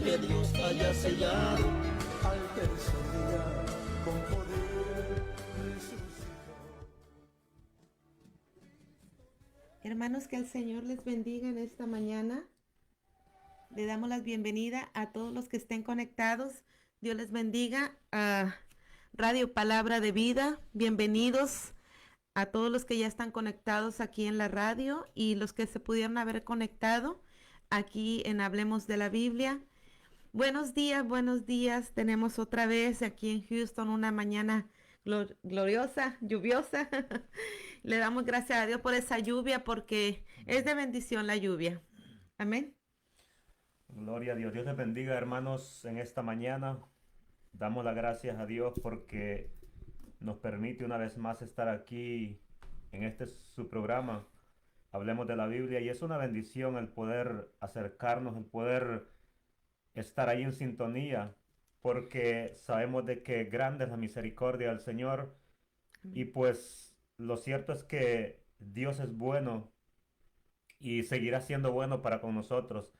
que Dios haya sellado. Al tercer día con poder resucitó. Hermanos, que el Señor les bendiga en esta mañana. Le damos la bienvenida a todos los que estén conectados. Dios les bendiga a Radio Palabra de Vida. Bienvenidos a todos los que ya están conectados aquí en la radio y los que se pudieron haber conectado aquí en Hablemos de la Biblia. Buenos días, buenos días. Tenemos otra vez aquí en Houston una mañana gloriosa, lluviosa. Le damos gracias a Dios por esa lluvia porque es de bendición la lluvia. Amén. Gloria a Dios. Dios les bendiga, hermanos, en esta mañana. Damos las gracias a Dios porque nos permite una vez más estar aquí en este su programa. Hablemos de la Biblia y es una bendición el poder acercarnos, el poder estar ahí en sintonía, porque sabemos de que grande es la misericordia del Señor. Y pues lo cierto es que Dios es bueno y seguirá siendo bueno para con nosotros.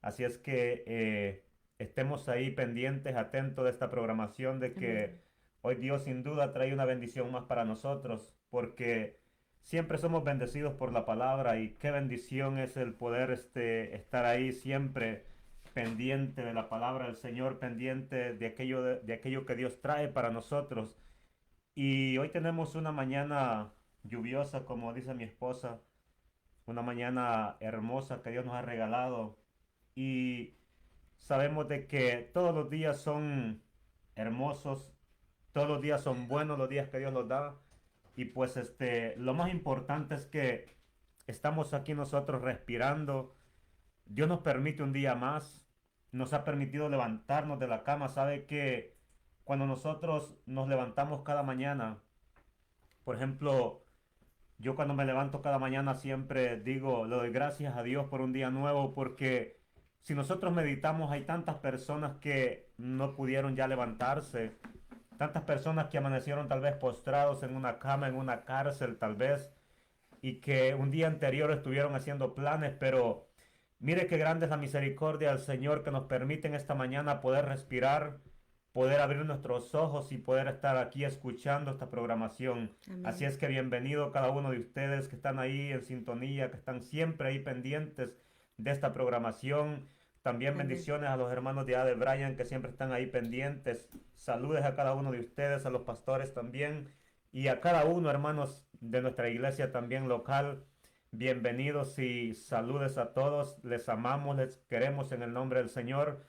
Así es que estemos ahí pendientes, atentos de esta programación, de que Amén. hoy Dios sin duda trae una bendición más para nosotros, porque siempre somos bendecidos por la palabra y qué bendición es el poder estar ahí siempre pendiente de la palabra del Señor, pendiente de aquello que Dios trae para nosotros. Y hoy tenemos una mañana lluviosa, como dice mi esposa, una mañana hermosa que Dios nos ha regalado y sabemos de que todos los días son hermosos, todos los días son buenos los días que Dios nos da y pues lo más importante es que estamos aquí nosotros respirando. Dios nos permite un día más, nos ha permitido levantarnos de la cama. Sabe que cuando nosotros nos levantamos cada mañana, por ejemplo, yo cuando me levanto cada mañana siempre digo, le doy gracias a Dios por un día nuevo, porque si nosotros meditamos hay tantas personas que no pudieron ya levantarse, tantas personas que amanecieron tal vez postrados en una cama, en una cárcel tal vez, y que un día anterior estuvieron haciendo planes, pero mire qué grande es la misericordia del Señor que nos permite en esta mañana poder respirar, poder abrir nuestros ojos y poder estar aquí escuchando esta programación. Así Amén. es que bienvenido cada uno de ustedes que están ahí en sintonía, que están siempre ahí pendientes de esta programación. También Amén. bendiciones a los hermanos de Ade Brian que siempre están ahí pendientes. Saludes a cada uno de ustedes, a los pastores también y a cada uno, hermanos, de nuestra iglesia también local. Bienvenidos y saludes a todos. Les amamos, les queremos en el nombre del Señor.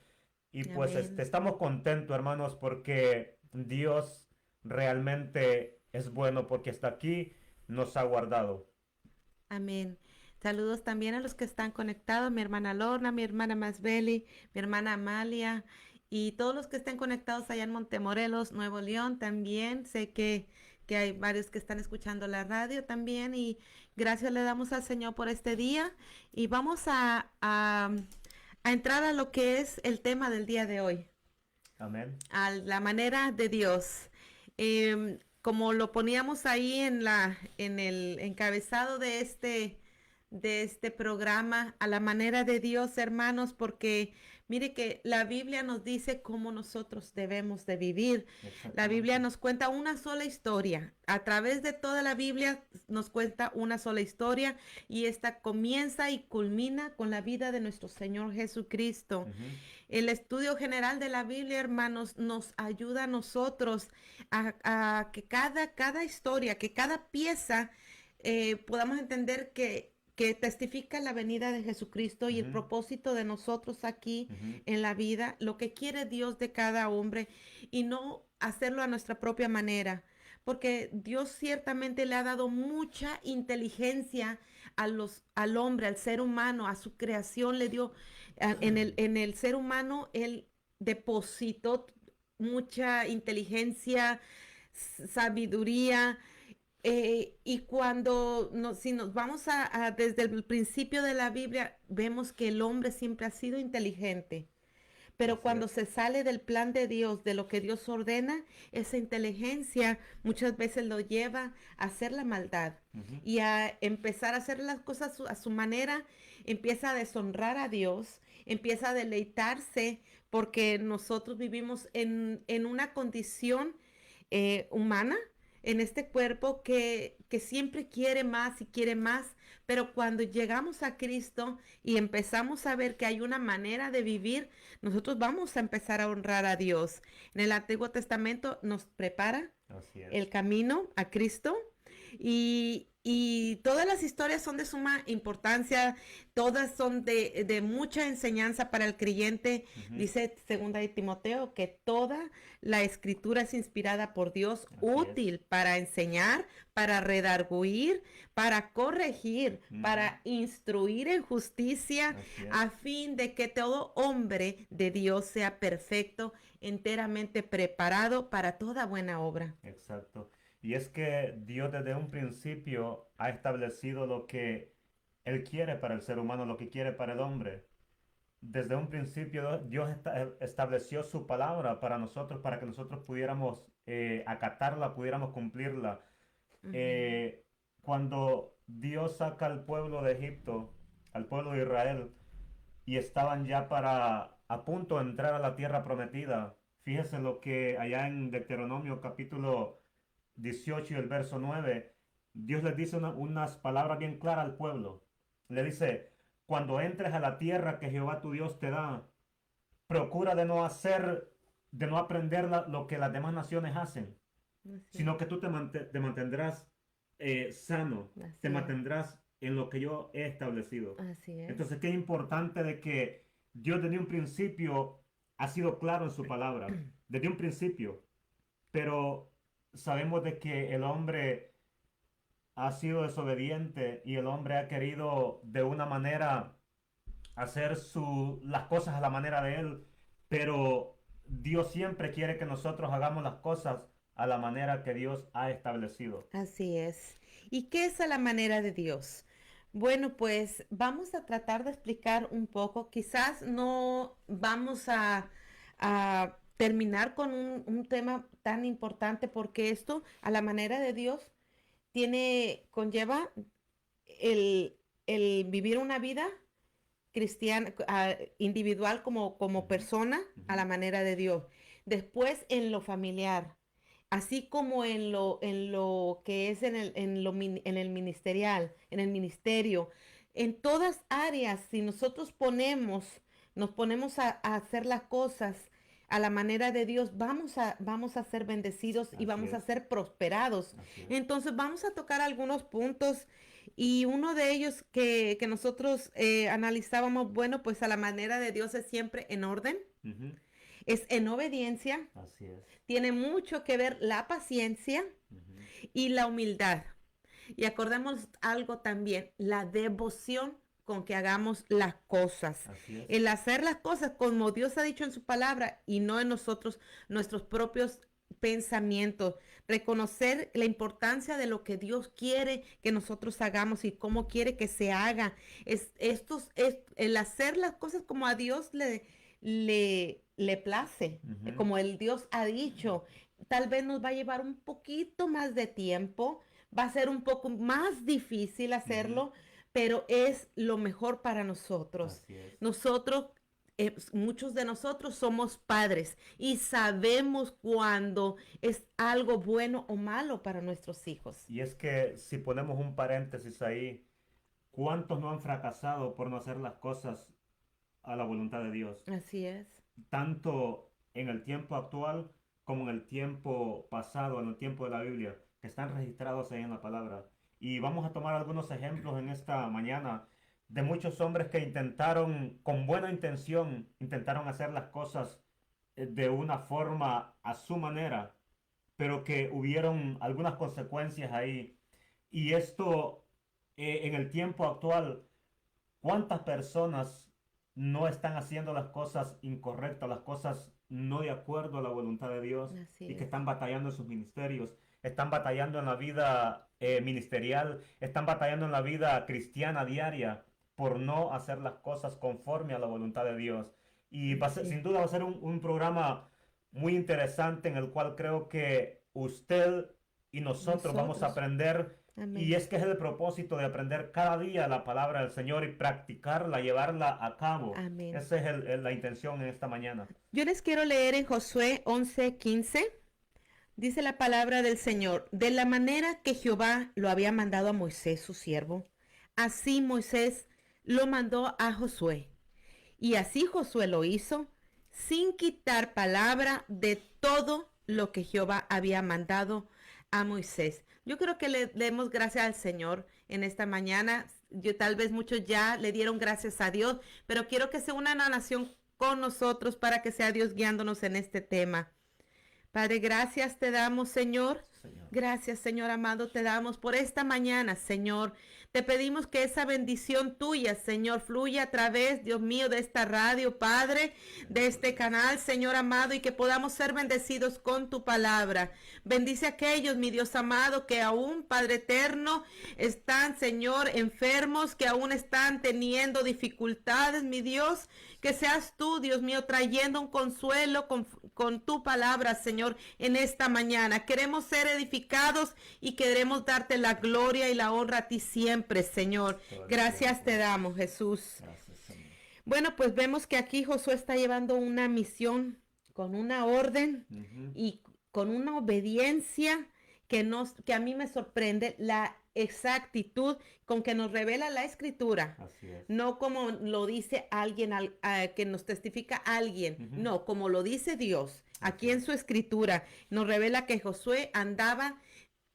Y pues Amén. estamos contentos, hermanos, porque Dios realmente es bueno, porque hasta aquí nos ha guardado. Amén. Saludos también a los que están conectados, mi hermana Lorna, mi hermana Masbeli, mi hermana Amalia y todos los que estén conectados allá en Montemorelos, Nuevo León también. Sé que hay varios que están escuchando la radio también y gracias le damos al Señor por este día y vamos a entrar a lo que es el tema del día de hoy, Amén. a la manera de Dios. Como lo poníamos ahí en el encabezado de este programa, a la manera de Dios, hermanos, porque mire que la Biblia nos dice cómo nosotros debemos de vivir. La Biblia Exactamente. nos cuenta una sola historia. A través de toda la Biblia nos cuenta una sola historia y esta comienza y culmina con la vida de nuestro Señor Jesucristo. Ujú. El estudio general de la Biblia, hermanos, nos ayuda a nosotros a que cada historia, que cada pieza podamos entender que testifica la venida de Jesucristo y el Ujú. propósito de nosotros aquí Ujú. en la vida, lo que quiere Dios de cada hombre y no hacerlo a nuestra propia manera. Porque Dios ciertamente le ha dado mucha inteligencia al hombre, al ser humano, a su creación, le dio en el ser humano, él depositó mucha inteligencia, sabiduría, y cuando si nos vamos desde el principio de la Biblia, vemos que el hombre siempre ha sido inteligente, Pero Así cuando es. se sale del plan de Dios, de lo que Dios ordena, esa inteligencia muchas veces lo lleva a hacer la maldad Ujú. y a empezar a hacer las cosas a su manera, empieza a deshonrar a Dios, empieza a deleitarse porque nosotros vivimos en una condición humana, en este cuerpo que siempre quiere más y quiere más, pero cuando llegamos a Cristo y empezamos a ver que hay una manera de vivir, nosotros vamos a empezar a honrar a Dios. En el Antiguo Testamento nos prepara Así es. el camino a Cristo y todas las historias son de suma importancia, todas son de mucha enseñanza para el creyente. Ujú. Dice segunda de Timoteo que toda la escritura es inspirada por Dios, Así es. útil para enseñar, para redarguir, para corregir, Ujú. para instruir en justicia, Así es. a fin de que todo hombre de Dios sea perfecto, enteramente preparado para toda buena obra. Exacto. Y es que Dios desde un principio ha establecido lo que Él quiere para el ser humano, lo que quiere para el hombre. Desde un principio Dios estableció su palabra para nosotros, para que nosotros pudiéramos acatarla, pudiéramos cumplirla. Ujú. Eh, Cuando Dios saca al pueblo de Egipto, al pueblo de Israel, y estaban ya para a punto de entrar a la tierra prometida. Fíjese lo que allá en Deuteronomio capítulo 18 y el verso 9, Dios les dice unas palabras bien claras al pueblo. Le dice, cuando entres a la tierra que Jehová tu Dios te da, procura de no hacer, de no aprender lo que las demás naciones hacen, Así sino es, que tú te mantendrás sano, te así es, mantendrás en lo que yo he establecido. así es, Entonces, qué importante de que Dios desde un principio ha sido claro en su palabra, desde un principio, pero sabemos de que el hombre ha sido desobediente y el hombre ha querido de una manera hacer las cosas a la manera de él, pero Dios siempre quiere que nosotros hagamos las cosas a la manera que Dios ha establecido. así es. ¿Y qué es a la manera de Dios? Bueno, pues vamos a tratar de explicar un poco. Quizás no vamos a terminar con un tema tan importante porque esto, a la manera de Dios, conlleva el, el vivir una vida cristiana, individual como Ujú, persona, a ujú. la manera de Dios. Después en lo familiar, así como en lo que es en el ministerial, en el ministerio, en todas áreas, si nosotros nos ponemos a hacer las cosas a la manera de Dios, vamos a ser bendecidos y Así vamos a es, ser prosperados. así es. Entonces vamos a tocar algunos puntos y uno de ellos que nosotros analizábamos, bueno, pues a la manera de Dios es siempre en orden, Ujú. es en obediencia, Así es. tiene mucho que ver la paciencia Ujú. y la humildad. Y acordemos algo también, la devoción con que hagamos las cosas. Así es. El hacer las cosas como Dios ha dicho en su palabra y no en nosotros, nuestros propios pensamientos. Reconocer la importancia de lo que Dios quiere que nosotros hagamos y cómo quiere que se haga. El hacer las cosas como a Dios le place, Ujú. como el Dios ha dicho. Tal vez nos va a llevar un poquito más de tiempo, va a ser un poco más difícil Ujú. hacerlo, pero es lo mejor para nosotros. Así es. Nosotros, muchos de nosotros somos padres y sabemos cuando es algo bueno o malo para nuestros hijos. Y es que si ponemos un paréntesis ahí, ¿cuántos no han fracasado por no hacer las cosas a la voluntad de Dios? Así es. Tanto en el tiempo actual como en el tiempo pasado, en el tiempo de la Biblia, que están registrados ahí en la palabra. Y vamos a tomar algunos ejemplos en esta mañana de muchos hombres que intentaron, con buena intención, intentaron hacer las cosas de una forma a su manera, pero que hubieron algunas consecuencias ahí. Y esto, en el tiempo actual, ¿cuántas personas no están haciendo las cosas incorrectas, las cosas no de acuerdo a la voluntad de Dios Así y que es. están batallando en sus ministerios, están batallando en la vida ministerial, están batallando en la vida cristiana diaria por no hacer las cosas conforme a la voluntad de Dios? Y Sí. sin duda va a ser un programa muy interesante en el cual creo que usted y nosotros vamos a Nosotros. aprender. Y Amén. es que es el propósito de aprender cada día la palabra del Señor y practicarla, llevarla a cabo. Amén. Esa es la intención en esta mañana. Yo les quiero leer en Josué 11:15. Dice la palabra del Señor, de la manera que Jehová lo había mandado a Moisés, su siervo, así Moisés lo mandó a Josué. Y así Josué lo hizo, sin quitar palabra de todo lo que Jehová había mandado a Moisés. Yo creo que le demos gracias al Señor en esta mañana. Yo tal vez muchos ya le dieron gracias a Dios, pero quiero que se una la nación con nosotros para que sea Dios guiándonos en este tema. Padre, gracias te damos, Señor. Señor. Gracias, Señor amado, te damos por esta mañana, Señor. Te pedimos que esa bendición tuya, Señor, fluya a través, Dios mío, de esta radio, Padre, de este canal, Señor amado, y que podamos ser bendecidos con tu palabra. Bendice a aquellos, mi Dios amado, que aún, Padre eterno, están, Señor, enfermos, que aún están teniendo dificultades, mi Dios. Que seas tú, Dios mío, trayendo un consuelo con tu palabra, Señor, en esta mañana. Queremos ser edificados y queremos darte la gloria y la honra a ti siempre, Señor. Todo el Gracias tiempo. te damos, Jesús. Gracias, Señor. Bueno, pues vemos que aquí Josué está llevando una misión con una orden Ujú. y con una obediencia que a mí me sorprende la exactitud con que nos revela la escritura. Así es. No como lo dice alguien que nos testifica alguien, Ujú. no, como lo dice Dios. Aquí en su escritura nos revela que Josué andaba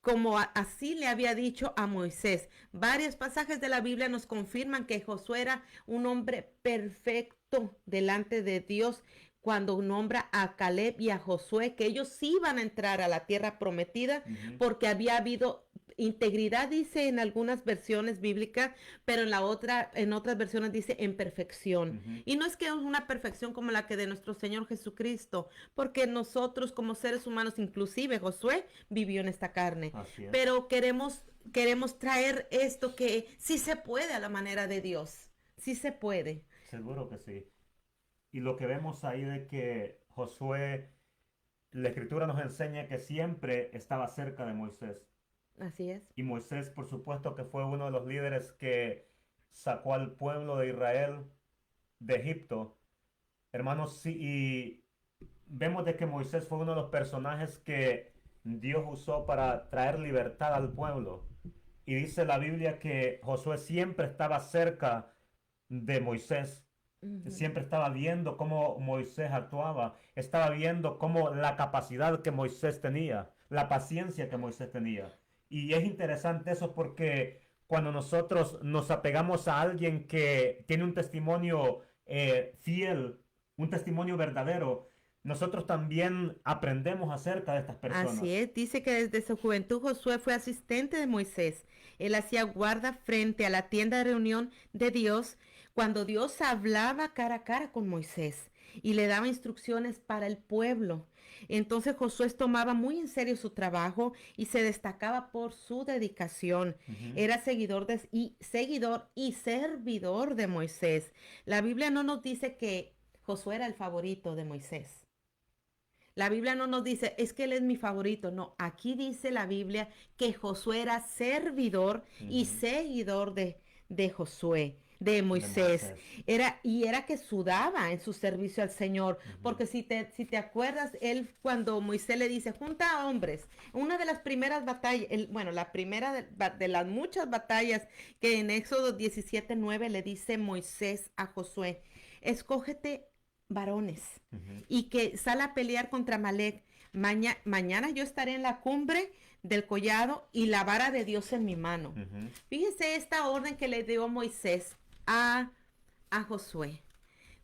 como así le había dicho a Moisés. Varios pasajes de la Biblia nos confirman que Josué era un hombre perfecto delante de Dios cuando nombra a Caleb y a Josué, que ellos iban a entrar a la tierra prometida Ujú. porque había habido integridad, dice en algunas versiones bíblicas, pero en otras versiones dice en perfección. Ujú. Y no es que es una perfección como la que de nuestro Señor Jesucristo, porque nosotros como seres humanos, inclusive Josué vivió en esta carne, Así es. pero queremos traer esto que sí se puede a la manera de Dios, sí se puede. Seguro que sí. Y lo que vemos ahí de que Josué, la escritura nos enseña que siempre estaba cerca de Moisés. Así es. Y Moisés, por supuesto, que fue uno de los líderes que sacó al pueblo de Israel de Egipto. Hermanos, sí, y vemos de que Moisés fue uno de los personajes que Dios usó para traer libertad al pueblo. Y dice la Biblia que Josué siempre estaba cerca de Moisés. Ujú. Siempre estaba viendo cómo Moisés actuaba, estaba viendo cómo la capacidad que Moisés tenía, la paciencia que Moisés tenía. Y es interesante eso porque cuando nosotros nos apegamos a alguien que tiene un testimonio fiel, un testimonio verdadero, nosotros también aprendemos acerca de estas personas. Así es, dice que desde su juventud Josué fue asistente de Moisés. Él hacía guarda frente a la tienda de reunión de Dios cuando Dios hablaba cara a cara con Moisés y le daba instrucciones para el pueblo. Entonces Josué tomaba muy en serio su trabajo y se destacaba por su dedicación. Ujú. Era seguidor y servidor de Moisés. La Biblia no nos dice que Josué era el favorito de Moisés. La Biblia no nos dice, es que él es mi favorito. No, aquí dice la Biblia que Josué era servidor y Ujú. seguidor de Josué, de De Moisés. Moisés. Era que sudaba en su servicio al Señor. Ujú. Porque si te acuerdas, él cuando Moisés le dice, junta a hombres, una de las primeras batallas, la primera de las muchas batallas que en Éxodo 17:9 le dice Moisés a Josué, escógete varones Ujú. y que sale a pelear contra Amalek. Mañana yo estaré en la cumbre del collado y la vara de Dios en mi mano. Ujú. Fíjese esta orden que le dio Moisés a Josué.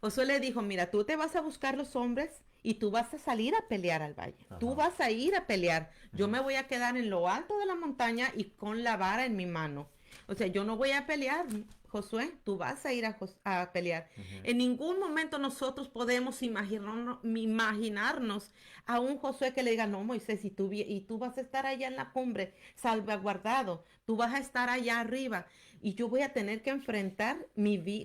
Josué le dijo, mira, tú te vas a buscar los hombres y tú vas a salir a pelear al valle. Tú Ajá. vas a ir a pelear. Yo Ujú. me voy a quedar en lo alto de la montaña y con la vara en mi mano. O sea, yo no voy a pelear, Josué, tú vas a ir a pelear. Ujú. En ningún momento nosotros podemos imaginarnos a un Josué que le diga, no, Moisés, y tú vas a estar allá en la cumbre, salvaguardado, tú vas a estar allá arriba y yo voy a tener que enfrentar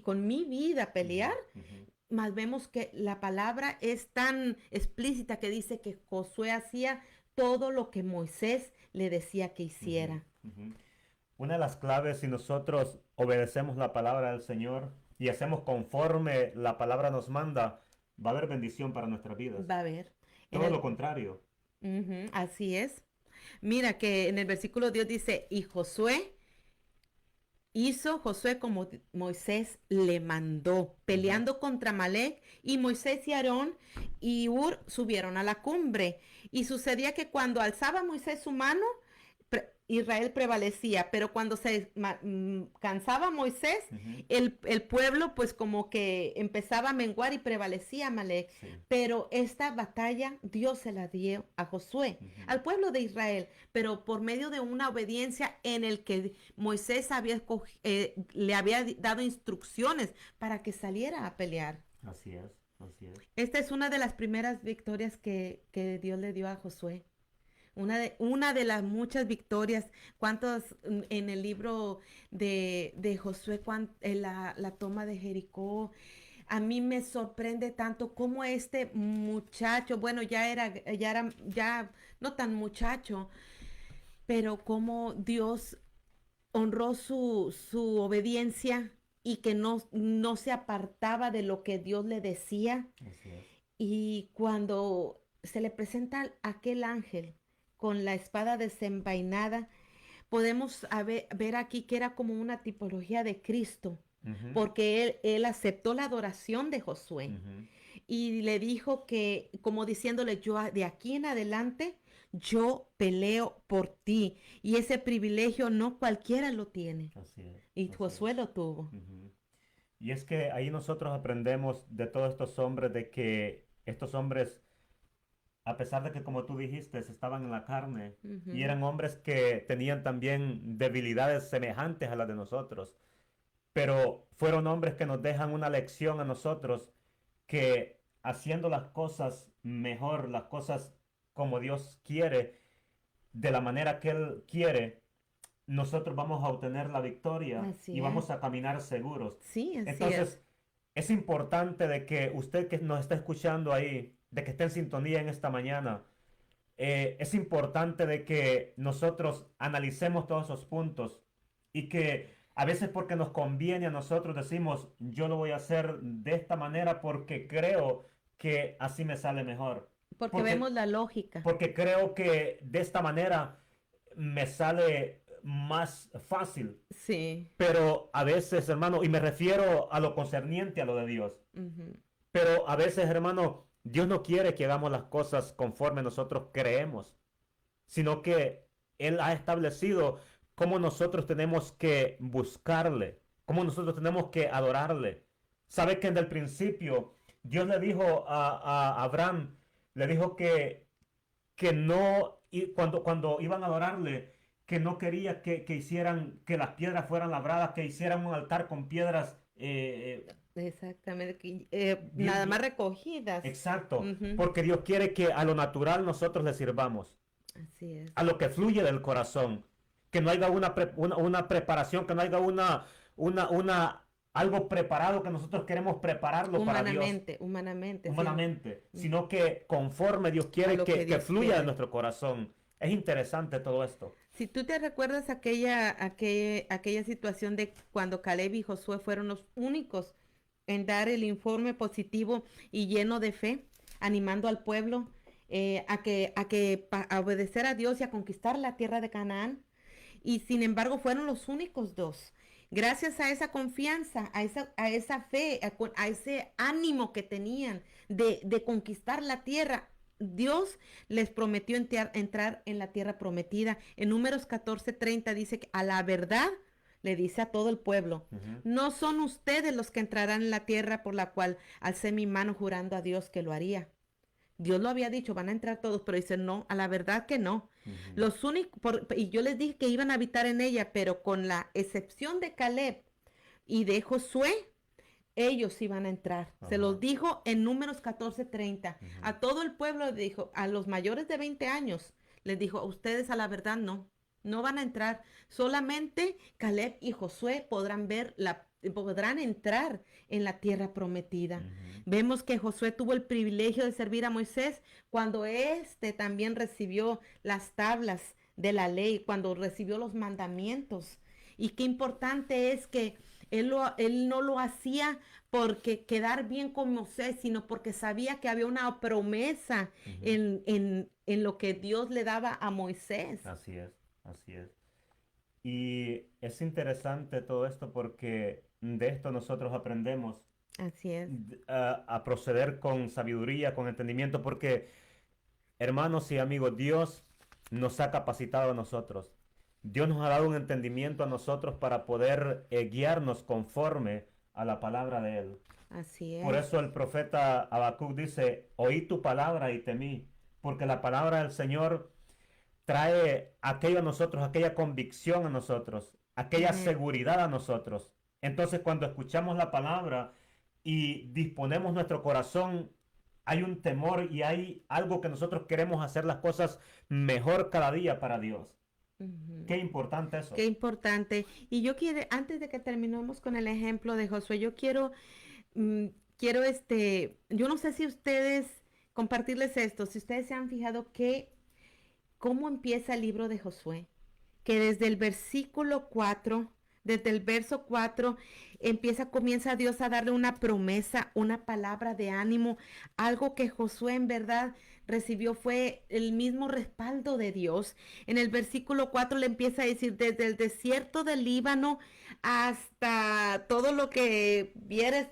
con mi vida, pelear. Ujú. mas vemos que la palabra es tan explícita que dice que Josué hacía todo lo que Moisés le decía que hiciera. Ujú. Una de las claves, si nosotros obedecemos la palabra del Señor y hacemos conforme la palabra nos manda, va a haber bendición para nuestras vidas. Va a ver. En Todo el- lo contrario. Ujú, así es. Mira que en el versículo Dios dice, y hizo Josué como Moisés le mandó, peleando contra Amalek, y Moisés y Aarón y Hur subieron a la cumbre. Y sucedía que cuando alzaba Moisés su mano, Israel prevalecía, pero cuando cansaba Moisés, Ujú. el pueblo pues como que empezaba a menguar y prevalecía Amalek. Sí. Pero esta batalla Dios se la dio a Josué, Ujú. al pueblo de Israel, pero por medio de una obediencia en el que Moisés le había dado instrucciones para que saliera a pelear. Así es, así es. Esta es una de las primeras victorias que Dios le dio a Josué. Una de las muchas victorias. ¿Cuántos en el libro de Josué, la toma de Jericó? A mí me sorprende tanto cómo este muchacho, bueno, ya no tan muchacho, pero cómo Dios honró su obediencia y que no se apartaba de lo que Dios le decía. Así es. Y cuando se le presenta aquel ángel con la espada desenvainada, podemos ver aquí que era como una tipología de Cristo, Ujú. porque él aceptó la adoración de Josué Ujú. y le dijo que, como diciéndole, de aquí en adelante, yo peleo por ti. Y ese privilegio no cualquiera lo tiene. Así es. Y Así Josué es. lo tuvo. Ujú. Y es que ahí nosotros aprendemos de todos estos hombres, de que estos hombres, a pesar de que, como tú dijiste, estaban en la carne, y Ujú. eran hombres que tenían también debilidades semejantes a las de nosotros, pero fueron hombres que nos dejan una lección a nosotros, que haciendo las cosas mejor, las cosas como Dios quiere, de la manera que Él quiere, nosotros vamos a obtener la victoria y Así vamos es. a caminar seguros. Sí, así es. Entonces, es importante de que usted que nos está escuchando ahí, de que esté en sintonía en esta mañana, es importante de que nosotros analicemos todos esos puntos y que a veces porque nos conviene a nosotros decimos, yo lo voy a hacer de esta manera porque creo que así me sale mejor. Porque Porque, vemos la lógica. porque creo que de esta manera me sale más fácil. Sí. Pero a veces, hermano, y me refiero a lo concerniente a lo de Dios, Ujú. pero a veces, hermano, Dios no quiere que hagamos las cosas conforme nosotros creemos, sino que Él ha establecido cómo nosotros tenemos que buscarle, cómo nosotros tenemos que adorarle. Sabe que desde el principio Dios le dijo a Abraham, le dijo que no, y cuando iban a adorarle, que no quería que hicieran, que las piedras fueran labradas, que hicieran un altar con piedras. Exactamente. Dios, Nada más recogidas. exacto, Ujú. porque Dios quiere que a lo natural nosotros le sirvamos, Así es. a lo que fluye del corazón, que no haya una preparación, que no haya algo preparado que nosotros queremos prepararlo para Dios Humanamente, sí. humanamente, Mm. sino que conforme Dios A quiere lo que, que que Dios fluya de quiere. nuestro corazón. Es interesante todo esto. Si tú te recuerdas aquella situación de cuando Caleb y Josué fueron los únicos en dar el informe positivo y lleno de fe, animando al pueblo a obedecer a Dios y a conquistar la tierra de Canaán. Y sin embargo fueron los únicos dos. Gracias a esa confianza, a esa fe, a ese ánimo que tenían de conquistar la tierra, Dios les prometió entrar en la tierra prometida. En Números 14:30 dice que a la verdad le dice a todo el pueblo, Ujú. no son ustedes los que entrarán en la tierra por la cual alcé mi mano jurando a Dios que lo haría. Dios lo había dicho, van a entrar todos, pero dice no, a la verdad que no. Ujú. Los únicos, y yo les dije que iban a habitar en ella, pero con la excepción de Caleb y de Josué, ellos iban a entrar. Se Ajá. los dijo en Números 14:30. Ujú. A todo el pueblo les dijo, a los mayores de 20 años, les dijo, a ustedes a la verdad no van a entrar. Solamente Caleb y Josué podrán ver podrán entrar en la tierra prometida. Ujú. Vemos que Josué tuvo el privilegio de servir a Moisés cuando éste también recibió las tablas de la ley, cuando recibió los mandamientos. Y qué importante es que él no lo hacía porque quedar bien con Moisés, sino porque sabía que había una promesa Ujú. en lo que Dios le daba a Moisés. Así es, así es. Y es interesante todo esto porque de esto nosotros aprendemos Así es. a proceder con sabiduría, con entendimiento, porque hermanos y amigos, Dios nos ha capacitado a nosotros. Dios nos ha dado un entendimiento a nosotros para poder guiarnos conforme a la palabra de Él. Así Por es. eso el profeta Habacuc dice, oí tu palabra y temí, porque la palabra del Señor trae aquello a nosotros, aquella convicción a nosotros, aquella Ujú. seguridad a nosotros. Entonces, cuando escuchamos la palabra y disponemos nuestro corazón, hay un temor y hay algo que nosotros queremos hacer las cosas mejor cada día para Dios. Ujú. Qué importante eso. Qué importante. Y yo quiero, antes de que terminemos con el ejemplo de Josué, yo mm, quiero yo no sé si ustedes, compartirles esto, si ustedes se han fijado que, cómo empieza el libro de Josué, que desde el versículo 4, desde el verso 4, comienza Dios a darle una promesa, una palabra de ánimo, algo que Josué en verdad recibió fue el mismo respaldo de Dios. En el versículo 4 le empieza a decir, desde el desierto del Líbano hasta todo lo que vieres,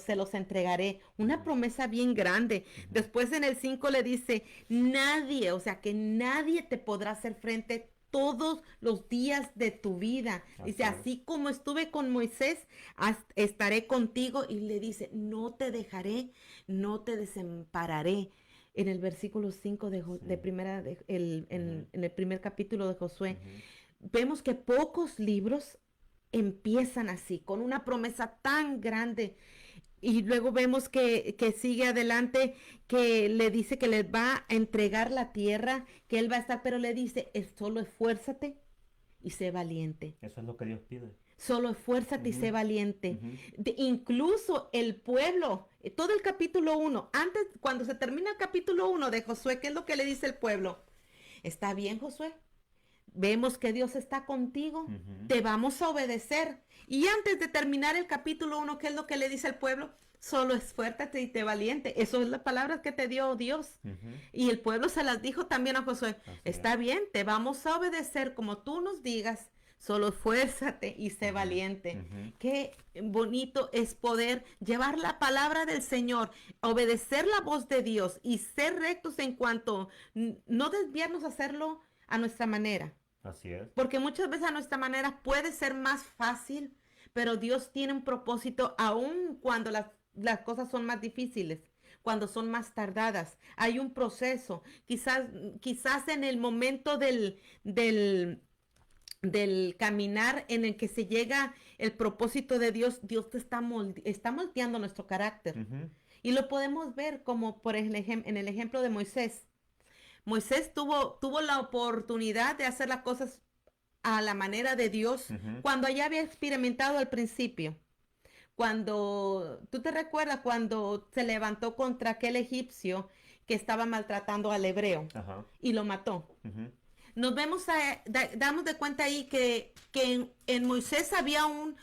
se los entregaré. Una promesa bien grande. Después en el 5 le dice, nadie, o sea que nadie te podrá hacer frente todos los días de tu vida. Dice, Así es. así como estuve con Moisés, estaré contigo. Y le dice, no te dejaré, no te desampararé. En el versículo 5 de Sí. primera, Ujú. en el primer capítulo de Josué, Ujú. vemos que pocos libros empiezan así, con una promesa tan grande. Y luego vemos que sigue adelante, que le dice que le va a entregar la tierra, que él va a estar, pero le dice, solo esfuérzate y sé valiente. Eso es lo que Dios pide. Solo esfuérzate y sé Ujú. valiente. Ujú. Incluso el pueblo, todo el capítulo 1, antes, cuando se termina el capítulo 1 de Josué, ¿qué es lo que le dice el pueblo? Está bien, Josué, vemos que Dios está contigo, Ujú. te vamos a obedecer. Y antes de terminar el capítulo 1, ¿qué es lo que le dice el pueblo? Solo esfuérzate y te valiente. Eso es las palabras que te dio Dios. Ujú. Y el pueblo se las dijo también a Josué. Así es. Está bien, te vamos a obedecer como tú nos digas. Solo esfuérzate y sé Ujú. valiente. Ujú. Qué bonito es poder llevar la palabra del Señor, obedecer la voz de Dios y ser rectos en cuanto no desviarnos a hacerlo a nuestra manera. Así es. Porque muchas veces a nuestra manera puede ser más fácil, pero Dios tiene un propósito aun cuando las cosas son más difíciles, cuando son más tardadas. Hay un proceso. Quizás en el momento del caminar en el que se llega el propósito de Dios, Dios te está moldeando nuestro carácter. Ujú. Y lo podemos ver como en el ejemplo de Moisés. Moisés tuvo la oportunidad de hacer las cosas a la manera de Dios Ujú. cuando ya había experimentado al principio. Cuando, tú te recuerdas cuando se levantó contra aquel egipcio que estaba maltratando al hebreo Ajá. y lo mató. Ujú. Damos de cuenta ahí que en Moisés había un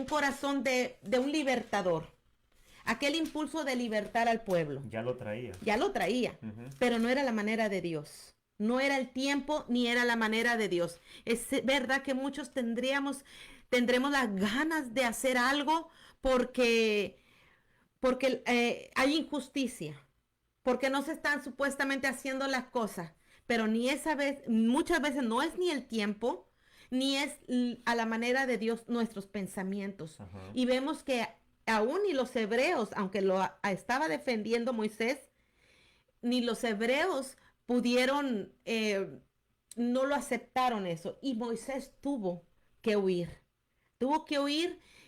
corazón de un libertador. Aquel impulso de libertar al pueblo. Ya lo traía. Ya lo traía, Ujú. pero no era la manera de Dios. No era el tiempo ni era la manera de Dios. Es verdad que muchos tendremos las ganas de hacer algo porque hay injusticia, porque no se están supuestamente haciendo las cosas, pero ni esa vez, muchas veces no es ni el tiempo, ni es a la manera de Dios nuestros pensamientos. Ajá. Y vemos que aún ni los hebreos, aunque estaba defendiendo Moisés, ni los hebreos pudieron, no lo aceptaron eso. Y Moisés tuvo que huir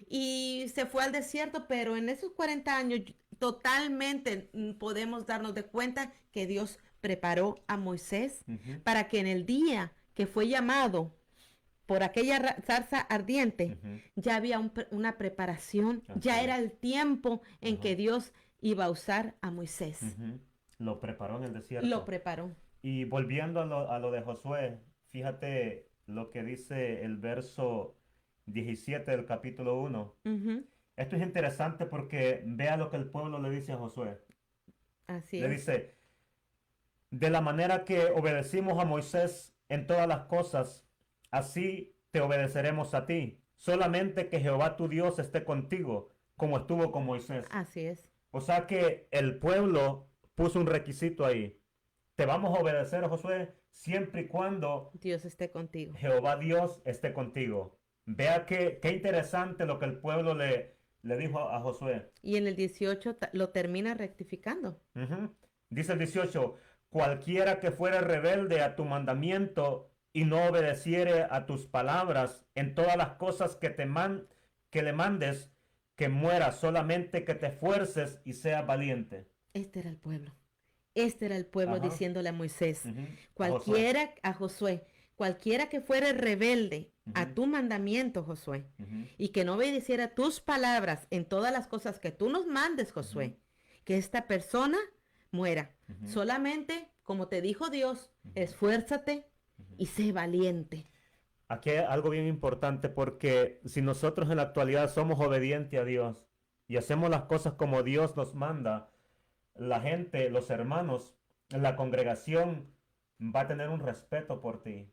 y se fue al desierto, pero en esos 40 años totalmente podemos darnos de cuenta que Dios preparó a Moisés Ujú. para que en el día que fue llamado por aquella zarza ardiente, Ujú. ya había una preparación, Así ya es. era el tiempo en Ajá. que Dios iba a usar a Moisés. Ujú. Lo preparó en el Lo desierto. preparó. Y volviendo a lo de Josué, fíjate lo que dice el verso 17 del capítulo 1. Ujú, Esto es interesante porque vea lo que el pueblo le dice a Josué. así Le es. dice, de la manera que obedecimos a Moisés en todas las cosas, así te obedeceremos a ti. Solamente que Jehová tu Dios esté contigo, como estuvo con Moisés. Así es. O sea que el pueblo puso un requisito ahí. Te vamos a obedecer, Josué, siempre y cuando Dios esté contigo. Jehová Dios esté contigo. Vea qué interesante lo que el pueblo le dijo a Josué. Y en el 18 lo termina rectificando. Ujú. Dice el 18, cualquiera que fuere rebelde a tu mandamiento y no obedeciere a tus palabras en todas las cosas que le mandes, que muera, solamente que te esfuerces y seas valiente. Este era el pueblo. Este era el pueblo Ajá. diciéndole a Moisés, Ujú. A Josué. cualquiera, a Josué, cualquiera que fuere rebelde a Ujú. tu mandamiento, Josué, Ujú. y que no obedeciera tus palabras en todas las cosas que tú nos mandes, Josué, que esta persona muera. Ujú. Solamente, como te dijo Dios, Ujú. esfuérzate y sé valiente. Aquí hay algo bien importante porque si nosotros en la actualidad somos obedientes a Dios y hacemos las cosas como Dios nos manda, la gente, los hermanos, la congregación va a tener un respeto por ti.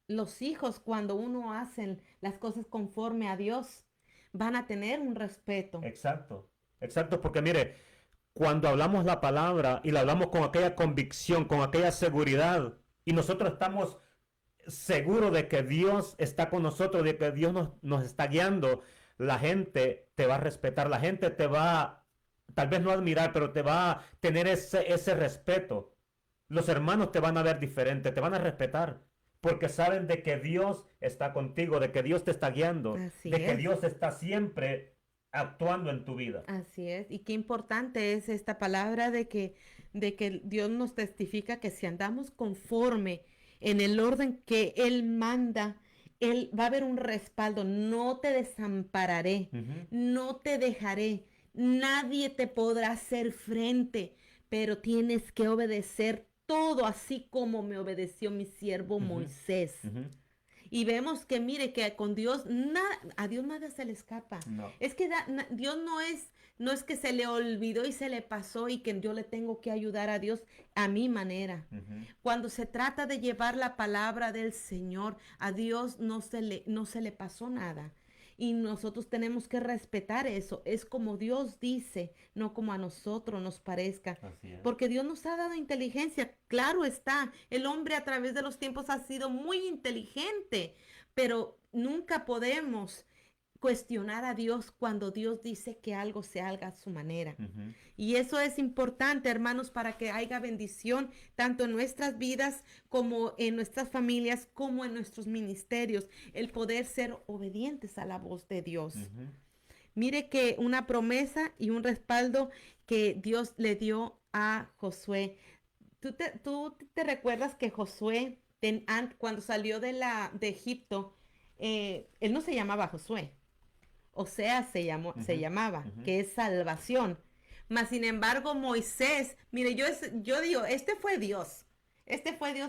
Los hijos, cuando uno hace las cosas conforme a Dios, van a tener un respeto. Exacto, exacto, porque mire, cuando hablamos la palabra y la hablamos con aquella convicción, con aquella seguridad, y nosotros estamos seguros de que Dios está con nosotros, de que Dios nos está guiando, la gente te va a respetar, la gente te va, tal vez no admirar, pero te va a tener ese respeto. Los hermanos te van a ver diferente, te van a respetar, porque saben de que Dios está contigo, de que Dios te está guiando, Así de que es. Dios está siempre actuando en tu vida. Así es, y qué importante es esta palabra de que Dios nos testifica que si andamos conforme en el orden que Él manda, Él va a haber un respaldo, no te desampararé, Ujú. no te dejaré, nadie te podrá hacer frente, pero tienes que obedecer todo así como me obedeció mi siervo Ujú. Moisés. Ujú. Y vemos que, mire, que con Dios, a Dios nada se le escapa. No. Es que Dios no es que se le olvidó y se le pasó y que yo le tengo que ayudar a Dios a mi manera. Ujú. Cuando se trata de llevar la palabra del Señor, a Dios no se le pasó nada. Y nosotros tenemos que respetar eso. Es como Dios dice, no como a nosotros nos parezca. Así es. Porque Dios nos ha dado inteligencia. Claro está, el hombre a través de los tiempos ha sido muy inteligente, pero nunca podemos cuestionar a Dios cuando Dios dice que algo se haga a su manera. Ujú. Y eso es importante, hermanos, para que haya bendición tanto en nuestras vidas como en nuestras familias, como en nuestros ministerios, el poder ser obedientes a la voz de Dios. Ujú. Mire que una promesa y un respaldo que Dios le dio a Josué. Tú te recuerdas que Josué, cuando salió de Egipto, él no se llamaba Josué, o sea, se Ujú. llamaba, Ujú. que es salvación. Mas, sin embargo, Moisés, mire, yo digo, este fue Dios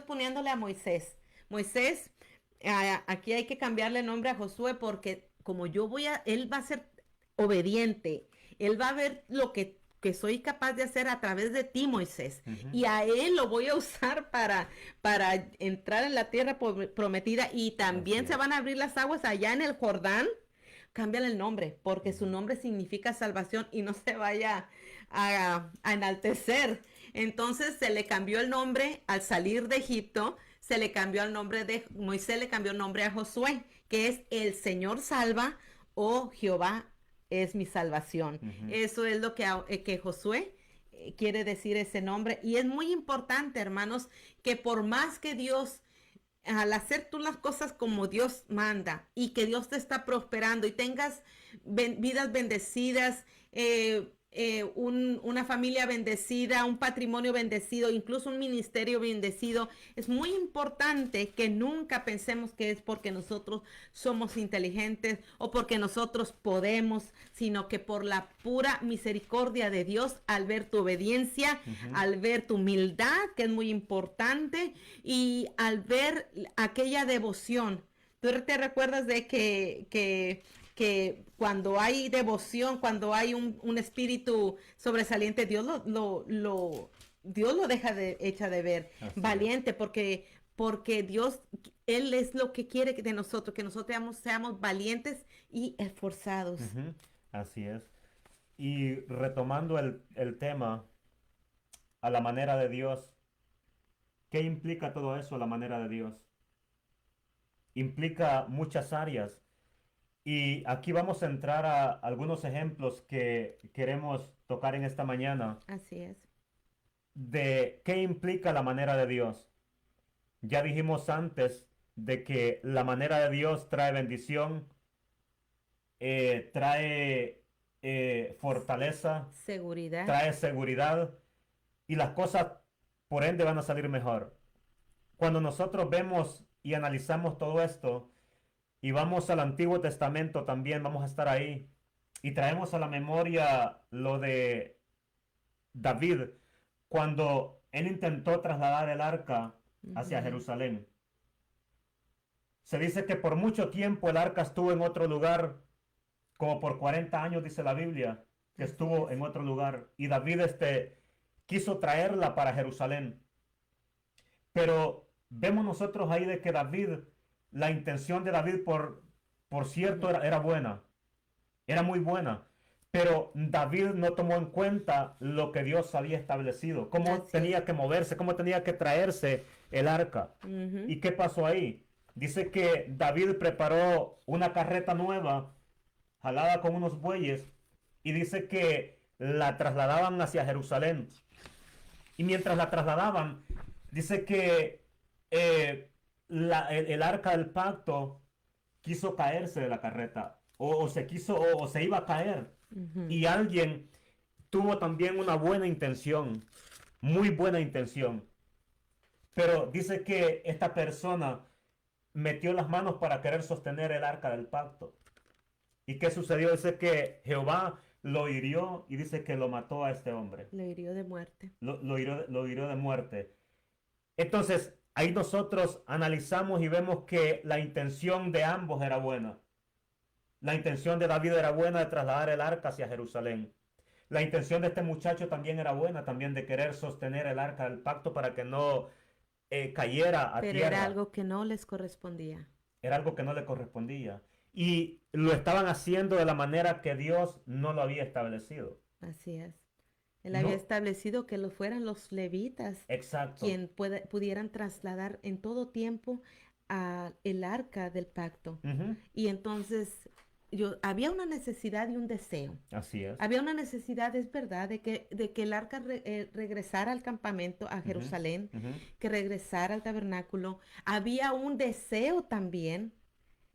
poniéndole a Moisés. Moisés, aquí hay que cambiarle el nombre a Josué porque como él va a ser obediente, él va a ver lo que soy capaz de hacer a través de ti, Moisés. Ujú. Y a él lo voy a usar para entrar en la tierra prometida y también Así se es. van a abrir las aguas allá en el Jordán. Cámbiale el nombre, porque su nombre significa salvación y no se vaya a enaltecer. Entonces se le cambió el nombre al salir de Egipto, se le cambió el nombre de Moisés, le cambió el nombre a Josué, que es el Señor salva o Jehová es mi salvación. Ujú. Eso es lo que Josué quiere decir ese nombre. Y es muy importante, hermanos, que por más que Dios al hacer tú las cosas como Dios manda y que Dios te está prosperando y tengas vidas bendecidas, una familia bendecida, un patrimonio bendecido, incluso un ministerio bendecido. Es muy importante que nunca pensemos que es porque nosotros somos inteligentes o porque nosotros podemos, sino que por la pura misericordia de Dios, al ver tu obediencia, al ver tu humildad, que es muy importante, y al ver aquella devoción. ¿Tú te recuerdas de que cuando hay devoción, cuando hay un espíritu sobresaliente, Dios lo echa de ver Así valiente, porque Dios, Él es lo que quiere de nosotros, que nosotros seamos valientes y esforzados. Ujú, así es. Y retomando el tema, a la manera de Dios, ¿qué implica todo eso a la manera de Dios? Implica muchas áreas. Y aquí vamos a entrar a algunos ejemplos que queremos tocar en esta mañana Así es. de qué implica la manera de Dios. Ya dijimos antes de que la manera de Dios trae bendición, trae fortaleza, Seguridad. trae seguridad y las cosas por ende van a salir mejor. Cuando nosotros vemos y analizamos todo esto y vamos al Antiguo Testamento también, vamos a estar ahí y traemos a la memoria lo de David cuando él intentó trasladar el arca hacia Ujú. Jerusalén. Se dice que por mucho tiempo el arca estuvo en otro lugar, como por 40 años dice la Biblia, que Así estuvo es. en otro lugar. Y David quiso traerla para Jerusalén. Pero vemos nosotros ahí de que David, la intención de David por cierto era buena, era muy buena. Pero David no tomó en cuenta lo que Dios había establecido, cómo Así tenía es. que moverse, cómo tenía que traerse el arca. Ujú. ¿Y qué pasó ahí? Dice que David preparó una carreta nueva, jalada con unos bueyes, y dice que la trasladaban hacia Jerusalén. Y mientras la trasladaban, dice que el arca del pacto quiso caerse de la carreta, o se iba a caer. Ujú. Y alguien tuvo también una buena intención, muy buena intención. Pero dice que esta persona metió las manos para querer sostener el arca del pacto. ¿Y qué sucedió? Dice que Jehová lo hirió y dice que lo mató a este hombre. Le hirió de muerte. Lo hirió de muerte. Entonces, ahí nosotros analizamos y vemos que la intención de ambos era buena. La intención de David era buena de trasladar el arca hacia Jerusalén. La intención de este muchacho también era buena, también de querer sostener el arca del pacto para que no cayera a Pero tierra. era algo que no les correspondía. Era algo que no le correspondía. Y lo estaban haciendo de la manera que Dios no lo había establecido. Así es. Él No. había establecido que lo fueran los levitas Exacto. quien pudieran trasladar en todo tiempo el arca del pacto. Ujú, Y entonces había una necesidad y un deseo. así es. Había una necesidad, es verdad, de que el arca regresara al campamento, a Jerusalén, Ujú, que regresara al tabernáculo. Había un deseo también,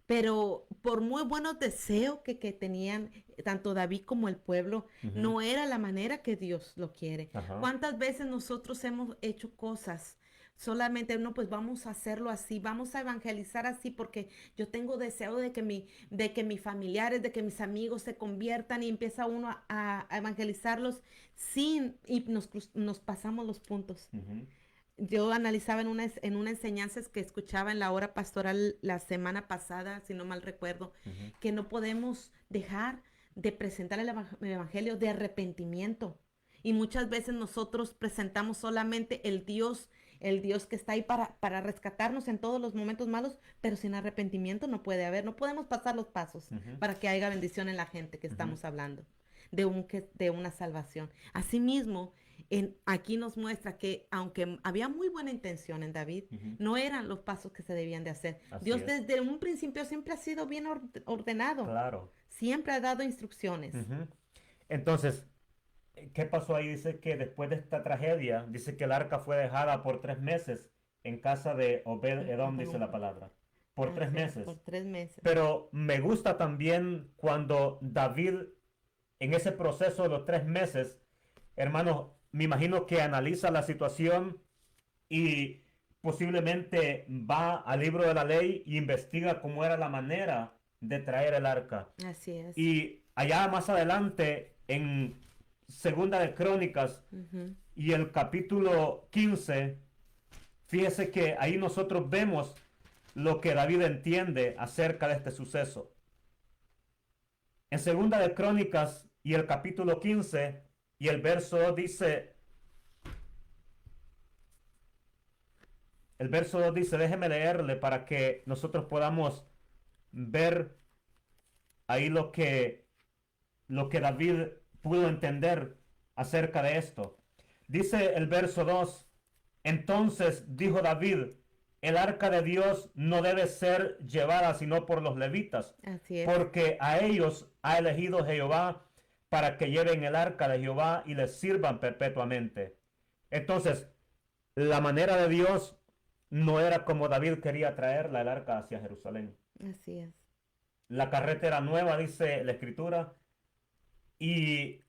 pero por muy buenos deseos que tenían tanto David como el pueblo, ujú. no era la manera que Dios lo quiere. Ajá. ¿Cuántas veces nosotros hemos hecho cosas? Solamente, no, pues vamos a hacerlo así, vamos a evangelizar así porque yo tengo deseo de que mis familiares, de que mis amigos se conviertan y empieza uno a evangelizarlos y nos pasamos los puntos. Ujú, Yo analizaba en una enseñanza que escuchaba en la hora pastoral la semana pasada, si no mal recuerdo, ujú. que no podemos dejar de presentar el evangelio de arrepentimiento. Y muchas veces nosotros presentamos solamente el Dios que está ahí para rescatarnos en todos los momentos malos, pero sin arrepentimiento no puede haber. No podemos pasar los pasos Ujú. para que haya bendición en la gente que Ujú. estamos hablando, de una salvación. Asimismo, aquí nos muestra que aunque había muy buena intención en David, Ujú. no eran los pasos que se debían de hacer. Así Dios es. desde un principio siempre ha sido bien ordenado, Claro. siempre ha dado instrucciones. Ujú. Entonces, ¿qué pasó ahí? Dice que después de esta tragedia, dice que el arca fue dejada por 3 meses en casa de Obed-Edom, dice la palabra. Por 3 Así es, meses. por 3 meses. Pero me gusta también cuando David en ese proceso de los 3 meses, hermanos, me imagino que analiza la situación y posiblemente va al libro de la ley e investiga cómo era la manera de traer el arca. Así es. Y allá más adelante, en Segunda de Crónicas Ujú. y el capítulo 15, fíjese que ahí nosotros vemos lo que David entiende acerca de este suceso. En Segunda de Crónicas y el capítulo 15 y el verso 2 dice, déjeme leerle para que nosotros podamos ver ahí lo que David pudo entender acerca de esto. Dice el verso 2, entonces dijo David, el arca de Dios no debe ser llevada sino por los levitas, Así es. porque a ellos ha elegido Jehová para que lleven el arca de Jehová y les sirvan perpetuamente. Entonces, la manera de Dios no era como David quería traerla, el arca, hacia Jerusalén. Así es. La carretera nueva, dice la escritura, y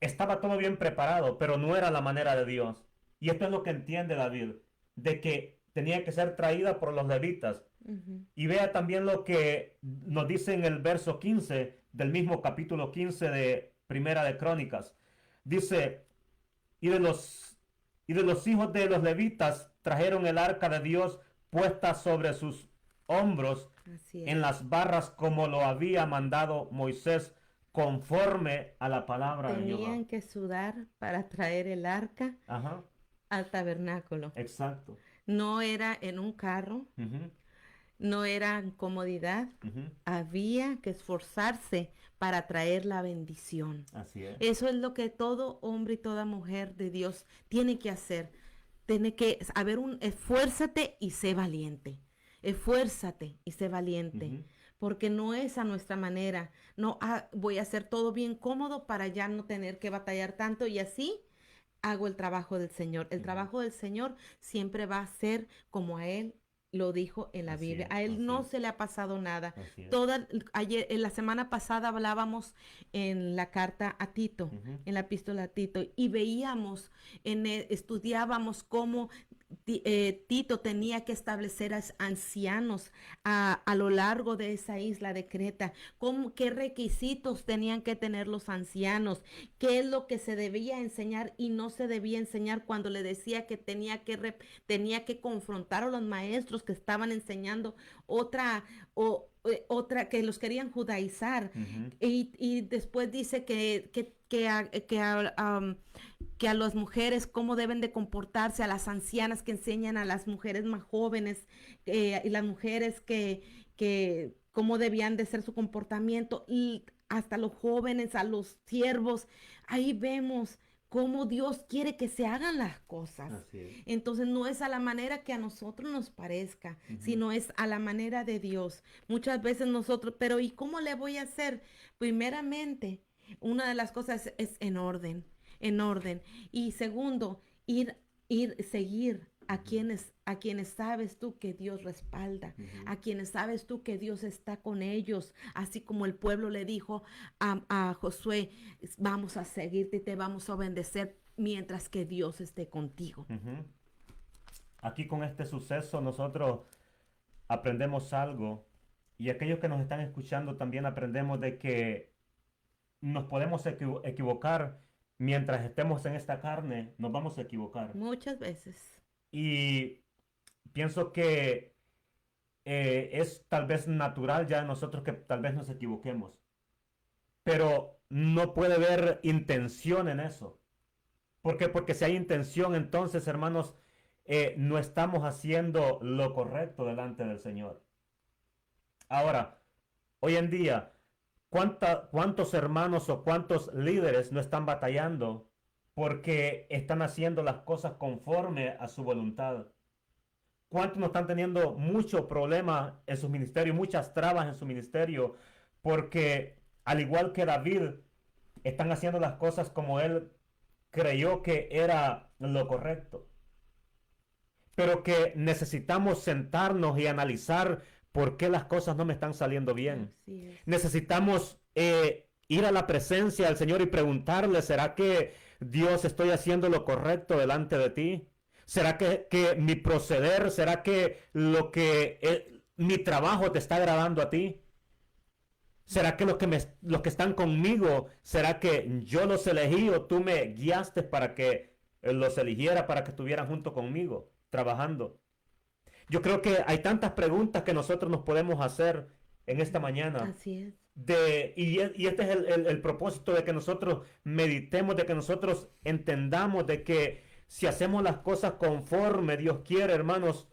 estaba todo bien preparado, pero no era la manera de Dios. Y esto es lo que entiende David, de que tenía que ser traída por los levitas. Ujú. Y vea también lo que nos dice en el verso 15 del mismo capítulo 15 de Primera de Crónicas. Dice, y de los hijos de los levitas trajeron el arca de Dios puesta sobre sus hombros Así es. en las barras como lo había mandado Moisés conforme a la palabra de Jehová. Tenían que sudar para traer el arca Ajá, al tabernáculo. exacto. No era en un carro, Ujú, no era en comodidad. ujú, Había que esforzarse para traer la bendición. así es. Eso es lo que todo hombre y toda mujer de Dios tiene que hacer. Tiene que haber esfuérzate y sé valiente. Esfuérzate y sé valiente. Ujú. Porque no es a nuestra manera. No, voy a hacer todo bien cómodo para ya no tener que batallar tanto y así hago el trabajo del Señor. El Ujú. trabajo del Señor siempre va a ser como a Él lo dijo en la Así Biblia. es, A Él así no es. se le ha pasado nada. Así es. Ayer, en la semana pasada hablábamos en la carta a Tito, Ujú. en la epístola a Tito, y veíamos, estudiábamos cómo Tito tenía que establecer a ancianos a lo largo de esa isla de Creta, qué requisitos tenían que tener los ancianos, qué es lo que se debía enseñar y no se debía enseñar, cuando le decía que tenía que confrontar a los maestros que estaban enseñando otra que los querían judaizar. Ujú. Y después dice que a las mujeres cómo deben de comportarse, a las ancianas que enseñan a las mujeres más jóvenes, y las mujeres que cómo debían de ser su comportamiento, y hasta los jóvenes, a los siervos. Ahí vemos cómo Dios quiere que se hagan las cosas. Así es. Entonces no es a la manera que a nosotros nos parezca, Ujú. sino es a la manera de Dios. Muchas veces nosotros, pero ¿y cómo le voy a hacer? Primeramente, una de las cosas es en orden. Y segundo, seguir a quienes sabes tú que Dios respalda, Ujú. a quienes sabes tú que Dios está con ellos, así como el pueblo le dijo a Josué, vamos a seguirte y te vamos a obedecer mientras que Dios esté contigo. Ujú. Aquí con este suceso nosotros aprendemos algo, y aquellos que nos están escuchando también aprendemos de que nos podemos equivocar. Mientras estemos en esta carne, nos vamos a equivocar. Muchas veces. Y pienso que es tal vez natural ya nosotros que tal vez nos equivoquemos. Pero no puede haber intención en eso. ¿Por qué? Porque si hay intención, entonces, hermanos, no estamos haciendo lo correcto delante del Señor. Ahora, hoy en día, ¿cuántos hermanos o cuántos líderes no están batallando porque están haciendo las cosas conforme a su voluntad? ¿Cuántos no están teniendo mucho problema en su ministerio, muchas trabas en su ministerio, porque al igual que David, están haciendo las cosas como él creyó que era lo correcto? Pero que necesitamos sentarnos y analizar por qué las cosas no me están saliendo bien. Así es. Necesitamos ir a la presencia del Señor y preguntarle, ¿será que Dios estoy haciendo lo correcto delante de ti? ¿Será que mi proceder, será que mi trabajo te está agradando a ti? ¿Será que los que están conmigo, será que yo los elegí o tú me guiaste para que los eligiera, para que estuvieran junto conmigo, trabajando? Yo creo que hay tantas preguntas que nosotros nos podemos hacer en esta mañana. Así es. Y este es el propósito de que nosotros meditemos, de que nosotros entendamos de que si hacemos las cosas conforme Dios quiere, hermanos,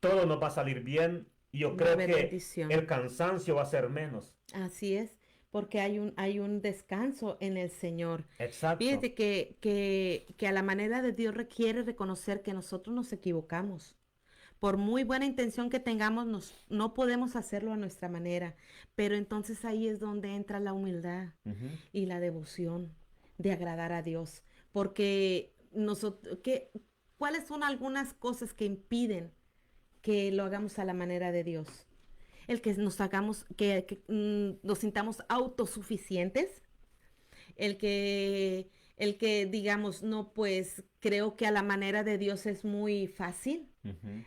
todo nos va a salir bien. Y yo creo que bendición. el cansancio va a ser menos. Así es, porque hay un descanso en el Señor. Exacto. Fíjate que a la manera de Dios requiere reconocer que nosotros nos equivocamos. Por muy buena intención que tengamos, no podemos hacerlo a nuestra manera. Pero entonces ahí es donde entra la humildad y la devoción de agradar a Dios. Porque ¿cuáles son algunas cosas que impiden que lo hagamos a la manera de Dios? El que nos hagamos, nos sintamos autosuficientes, el que digamos, no, pues creo que a la manera de Dios es muy fácil.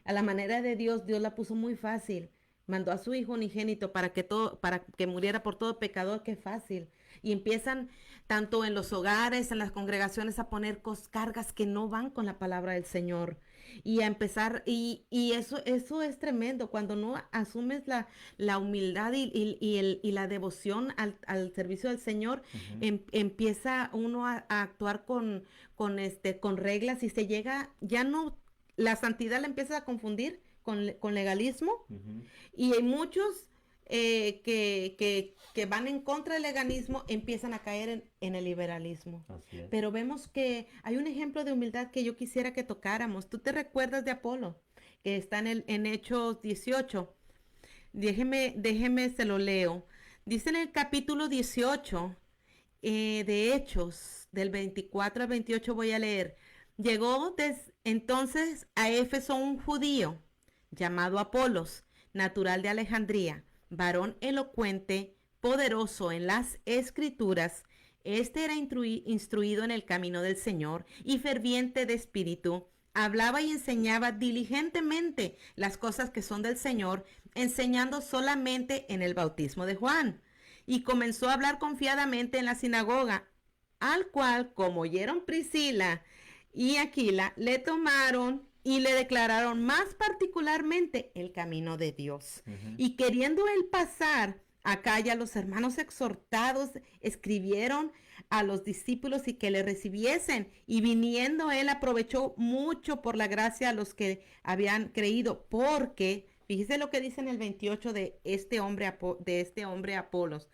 A la manera de Dios la puso muy fácil. Mandó a su Hijo unigénito para que muriera por todo pecador, qué fácil. Y empiezan tanto en los hogares, en las congregaciones, a poner cargas que no van con la palabra del Señor. Y a empezar, y eso es tremendo, cuando no asumes la humildad y la devoción al servicio del Señor, empieza uno a actuar con reglas y se llega, ya no, la santidad la empieza a confundir con legalismo. Y hay muchos que van en contra del legalismo, empiezan a caer en el liberalismo. Pero vemos que hay un ejemplo de humildad que yo quisiera que tocáramos. ¿Tú te recuerdas de Apolo? Que está en Hechos 18. Déjeme se lo leo. Dice en el capítulo 18 de Hechos, del 24 al 28 voy a leer. Llegó entonces a Éfeso un judío llamado Apolos, natural de Alejandría, varón elocuente, poderoso en las escrituras. Este era instruido en el camino del Señor y ferviente de espíritu. Hablaba y enseñaba diligentemente las cosas que son del Señor, enseñando solamente en el bautismo de Juan. Y comenzó a hablar confiadamente en la sinagoga, al cual, como oyeron Priscila y Aquila, le tomaron y le declararon más particularmente el camino de Dios. Y queriendo él pasar a Acaya, los hermanos exhortados escribieron a los discípulos y que le recibiesen. Y viniendo él aprovechó mucho por la gracia a los que habían creído, porque, fíjese lo que dice en el 28 de este hombre Apolos,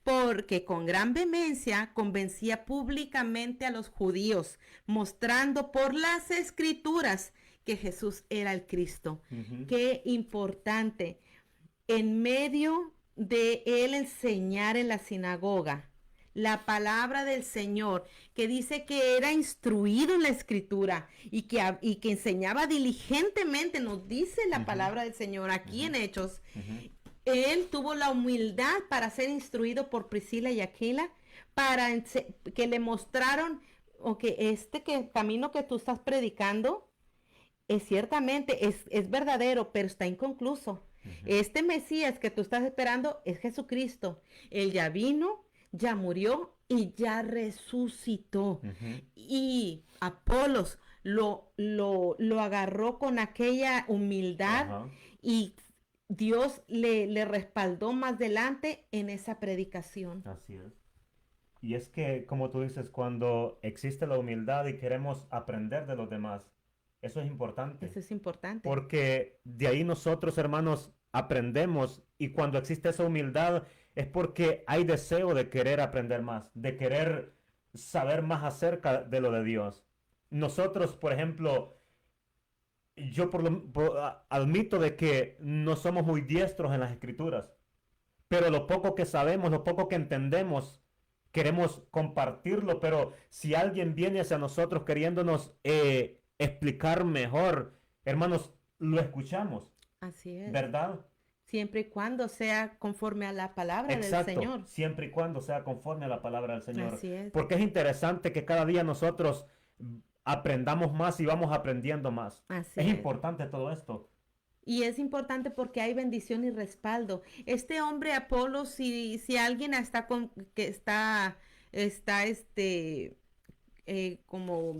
porque con gran vehemencia convencía públicamente a los judíos, mostrando por las escrituras que Jesús era el Cristo. Qué importante. En medio de él enseñar en la sinagoga la palabra del Señor, que dice que era instruido en la escritura y que enseñaba diligentemente, nos dice la palabra del Señor aquí en Hechos. Él tuvo la humildad para ser instruido por Priscila y Aquila, para que le mostraron que camino que tú estás predicando ciertamente es verdadero, pero está inconcluso. Este Mesías que tú estás esperando es Jesucristo. Él ya vino, ya murió y ya resucitó. Y Apolos lo agarró con aquella humildad y Dios le respaldó más adelante en esa predicación. Así es. Y es que, como tú dices, cuando existe la humildad y queremos aprender de los demás, eso es importante. Eso es importante. Porque de ahí nosotros, hermanos, aprendemos, y cuando existe esa humildad es porque hay deseo de querer aprender más, de querer saber más acerca de lo de Dios. Nosotros, por ejemplo, yo admito de que no somos muy diestros en las escrituras, pero lo poco que sabemos, lo poco que entendemos, queremos compartirlo, pero si alguien viene hacia nosotros queriéndonos explicar mejor, hermanos, lo escuchamos. Así es. ¿Verdad? Siempre y cuando sea conforme a la palabra Exacto, del Señor. siempre y cuando sea conforme a la palabra del Señor. Así es. Porque es interesante que cada día nosotros aprendamos más y vamos aprendiendo más. Así Es es. importante todo esto. Y es importante porque hay bendición y respaldo. Este hombre Apolo, si alguien está que está como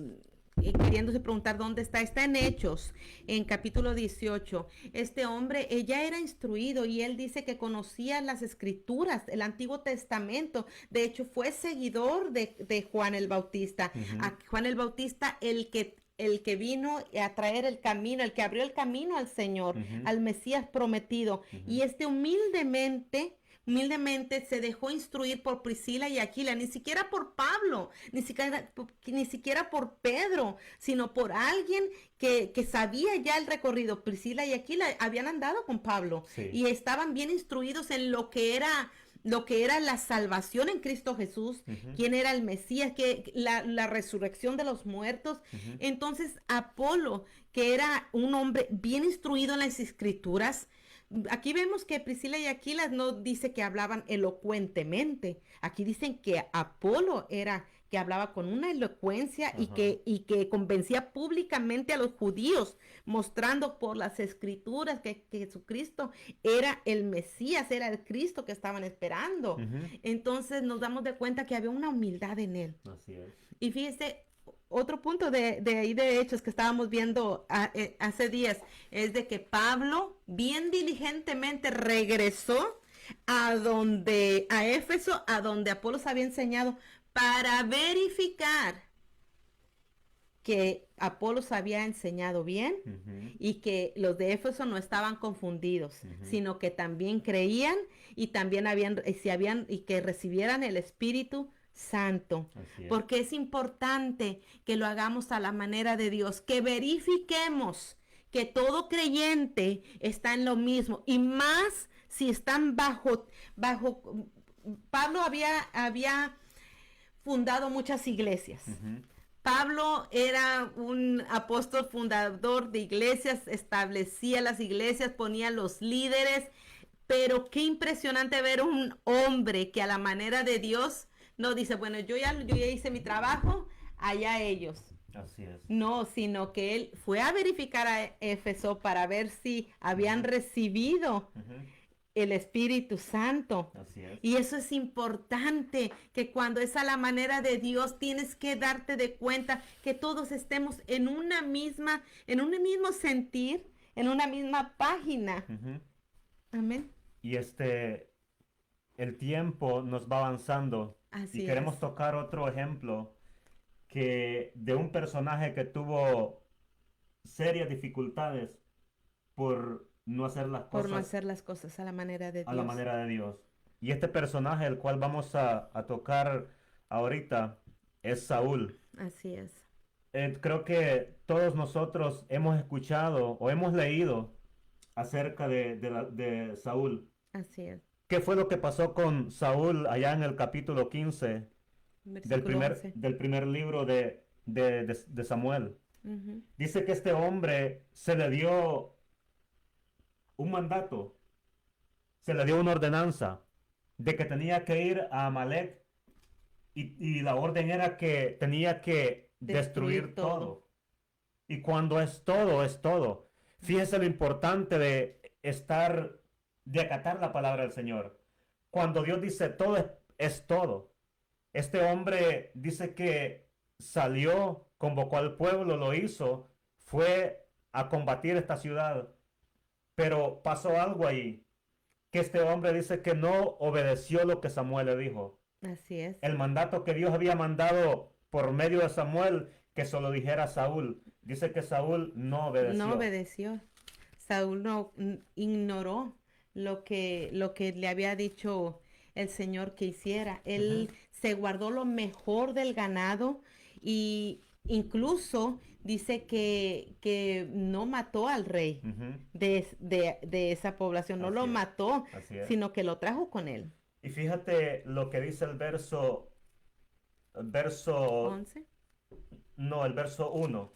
queriéndose preguntar dónde está en Hechos, en capítulo 18. Este hombre, ella era instruido y él dice que conocía las escrituras, el Antiguo Testamento. De hecho, fue seguidor de Juan el Bautista. Ujú. A Juan el Bautista, el que vino a traer el camino, el que abrió el camino al Señor, Ujú. al Mesías prometido. Ujú. Y humildemente se dejó instruir por Priscila y Aquila, ni siquiera por Pablo, ni siquiera por Pedro, sino por alguien que sabía ya el recorrido. Priscila y Aquila habían andado con Pablo Sí. y estaban bien instruidos en lo que era la salvación en Cristo Jesús, Ujú. quién era el Mesías, que la resurrección de los muertos. Ujú. Entonces, Apolo, que era un hombre bien instruido en las escrituras, aquí vemos que Priscila y Aquila no dice que hablaban elocuentemente. Aquí dicen que Apolo era que hablaba con una elocuencia y Ajá. que convencía públicamente a los judíos, mostrando por las escrituras que Jesucristo era el Mesías, era el Cristo que estaban esperando. Ujú. Entonces nos damos de cuenta que había una humildad en él. Así es. Y fíjese, otro punto de ahí de Hechos que estábamos viendo hace días es de que Pablo bien diligentemente regresó a Éfeso, a donde Apolos había enseñado, para verificar que Apolos había enseñado bien Ujú. y que los de Éfeso no estaban confundidos, Ujú. sino que también creían y también y que recibieran el Espíritu Santo. Así es. Porque es importante que lo hagamos a la manera de Dios, que verifiquemos que todo creyente está en lo mismo y más si están bajo Pablo había fundado muchas iglesias. Ujú. Pablo era un apóstol fundador de iglesias, establecía las iglesias, ponía los líderes, pero qué impresionante ver un hombre que a la manera de Dios no dice, bueno, yo ya hice mi trabajo, allá ellos. Así es. No, sino que él fue a verificar a Éfeso para ver si habían recibido Ujú. el Espíritu Santo. Así es. Y eso es importante, que cuando es a la manera de Dios, tienes que darte de cuenta que todos estemos en un mismo sentir, en una misma página. Ujú. Amén. Y el tiempo nos va avanzando Así y queremos es. tocar otro ejemplo que de un personaje que tuvo serias dificultades por no hacer las Por no cosas hacer las cosas a la manera de a la Dios. manera de Dios. Y este personaje, el cual vamos a tocar ahorita, es Saúl. Así es. Creo que todos nosotros hemos escuchado o hemos leído acerca de Saúl. Así es. ¿Qué fue lo que pasó con Saúl allá en el capítulo 15 Versículo 11. del primer libro de Samuel? Ujú. Dice que este hombre se le dio un mandato, se le dio una ordenanza de que tenía que ir a Amalek y la orden era que tenía que destruir Destruir todo. todo. Y cuando es todo, es todo. Fíjese lo importante de acatar la palabra del Señor. Cuando Dios dice todo es todo. Este hombre dice que salió, convocó al pueblo, lo hizo, fue a combatir esta ciudad. Pero pasó algo ahí, que este hombre dice que no obedeció lo que Samuel le dijo. Así es. El mandato que Dios había mandado por medio de Samuel, que se lo dijera a Saúl. Dice que Saúl no obedeció. No obedeció. Saúl ignoró lo que le había dicho el Señor que hiciera. Él se guardó lo mejor del ganado y incluso dice que no mató al rey Ujú. de esa población, no Así lo es. mató, Así es. sino que lo trajo con él. Y fíjate lo que dice el verso 11. no, el verso 1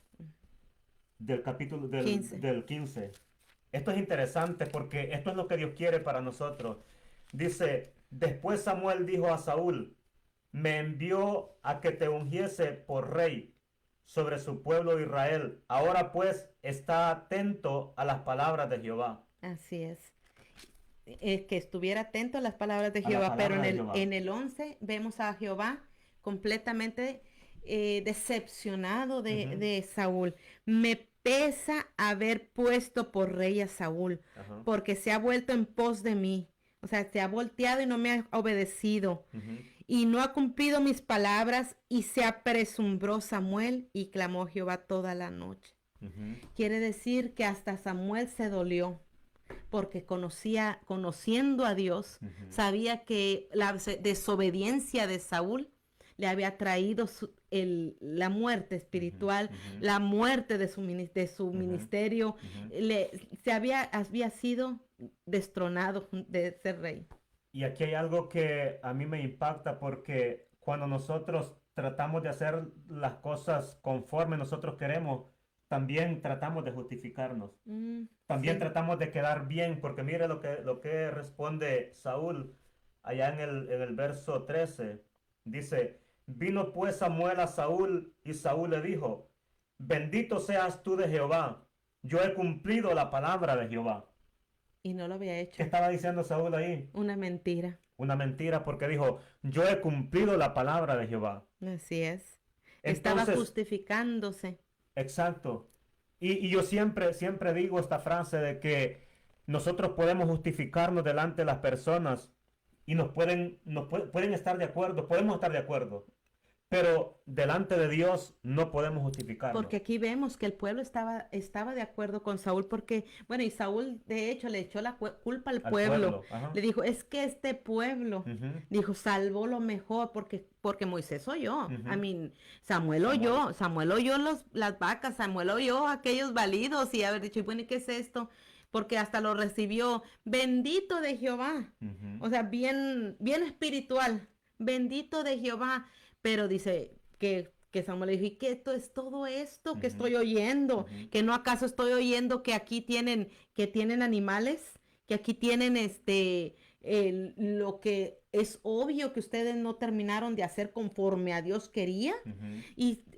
del capítulo 15. del 15. Esto es interesante porque esto es lo que Dios quiere para nosotros. Dice, después Samuel dijo a Saúl, me envió a que te ungiese por rey sobre su pueblo Israel. Ahora pues está atento a las palabras de Jehová. Así es. Que estuviera atento a las palabras de A la Jehová, pero palabra de Jehová. en el 11 vemos a Jehová completamente decepcionado Ujú. de Saúl. Me pesa haber puesto por rey a Saúl, Ajá. porque se ha vuelto en pos de mí. O sea, se ha volteado y no me ha obedecido. Ujú. Y no ha cumplido mis palabras, y se apresumbró Samuel y clamó Jehová toda la noche. Ujú. Quiere decir que hasta Samuel se dolió, porque conociendo a Dios, Ujú. sabía que la desobediencia de Saúl le había traído la muerte espiritual, Ujú. la muerte de su Ujú. ministerio, Ujú. había sido destronado de ser rey. Y aquí hay algo que a mí me impacta porque cuando nosotros tratamos de hacer las cosas conforme nosotros queremos, también tratamos de justificarnos. También Sí. tratamos de quedar bien, porque mire lo que responde Saúl allá en el verso 13. Dice, vino pues Samuel a Saúl y Saúl le dijo, bendito seas tú de Jehová, yo he cumplido la palabra de Jehová. Y no lo había ¿Qué hecho. estaba diciendo Saúl ahí? Una mentira. Una mentira porque dijo, yo he cumplido la palabra de Jehová. Así es. Estaba Entonces, justificándose. exacto. Y yo siempre digo esta frase de que nosotros podemos justificarnos delante de las personas y pueden estar de acuerdo, podemos estar de acuerdo, pero delante de Dios no podemos justificarnos. Porque aquí vemos que el pueblo estaba de acuerdo con Saúl, porque, bueno, y Saúl de hecho le echó la culpa al pueblo. Ajá. Le dijo, es que este pueblo, Ujú. dijo, salvó lo mejor, porque Moisés oyó. Ujú. Samuel oyó, Samuel oyó las vacas, Samuel oyó aquellos balidos y haber dicho, y bueno, ¿y qué es esto? Porque hasta lo recibió, bendito de Jehová. Ujú. O sea, bien, bien espiritual, bendito de Jehová. Pero dice que Samuel le dijo, ¿y qué esto es todo esto que Ujú. estoy oyendo? Ujú. ¿Que no acaso estoy oyendo que aquí tienen animales? ¿Que aquí tienen lo que es obvio que ustedes no terminaron de hacer conforme a Dios quería? Ujú.